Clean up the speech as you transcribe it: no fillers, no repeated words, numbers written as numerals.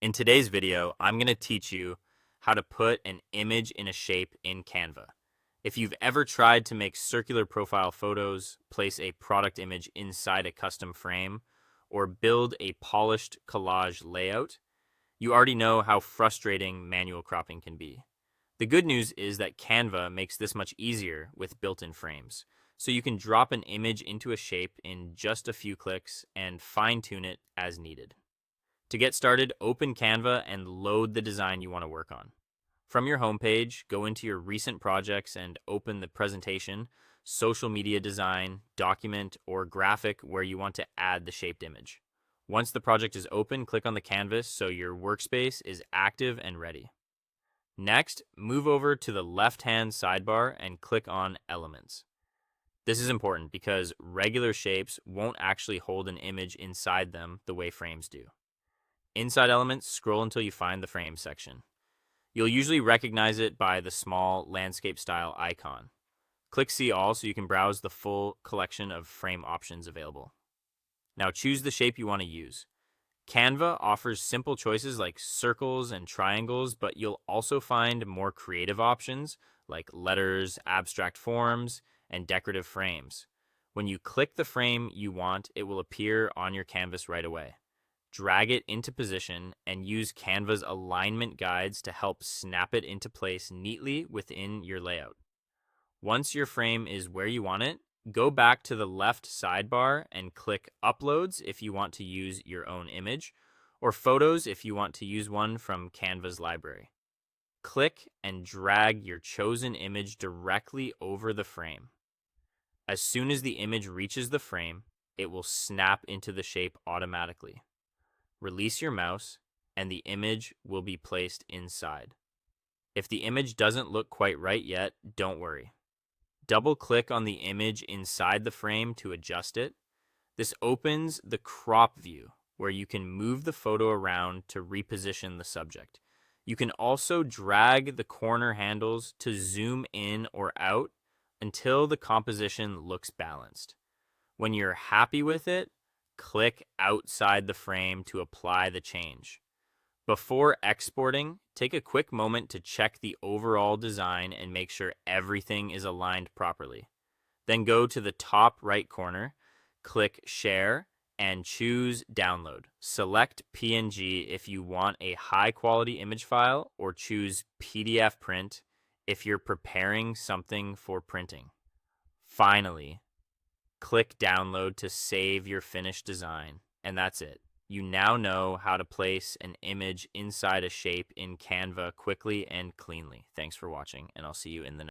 In today's video, I'm going to teach you how to put an image in a shape in Canva. If you've ever tried to make circular profile photos, place a product image inside a custom frame, or build a polished collage layout, you already know how frustrating manual cropping can be. The good news is that Canva makes this much easier with built-in frames. So you can drop an image into a shape in just a few clicks and fine-tune it as needed. To get started, open Canva and load the design you want to work on. From your homepage, go into your recent projects and open the presentation, social media design, document, or graphic where you want to add the shaped image. Once the project is open, click on the canvas so your workspace is active and ready. Next, move over to the left-hand sidebar and click on Elements. This is important because regular shapes won't actually hold an image inside them the way frames do. Inside Elements, scroll until you find the Frame section. You'll usually recognize it by the small landscape style icon. Click See All so you can browse the full collection of frame options available. Now choose the shape you want to use. Canva offers simple choices like circles and triangles, but you'll also find more creative options like letters, abstract forms, and decorative frames. When you click the frame you want, it will appear on your canvas right away. Drag it into position and use Canva's alignment guides to help snap it into place neatly within your layout. Once your frame is where you want it, go back to the left sidebar and click Uploads if you want to use your own image, or Photos if you want to use one from Canva's library. Click and drag your chosen image directly over the frame. As soon as the image reaches the frame, it will snap into the shape automatically. Release your mouse, and the image will be placed inside. If the image doesn't look quite right yet, don't worry. Double-click on the image inside the frame to adjust it. This opens the crop view, where you can move the photo around to reposition the subject. You can also drag the corner handles to zoom in or out until the composition looks balanced. When you're happy with it, click outside the frame to apply the change. Before exporting, take a quick moment to check the overall design and make sure everything is aligned properly. Then go to the top right corner, click Share, and choose Download. Select PNG if you want a high-quality image file, or choose PDF Print if you're preparing something for printing. Finally, click Download to save your finished design, and that's it. You now know how to place an image inside a shape in Canva quickly and cleanly. Thanks for watching, and I'll see you in the next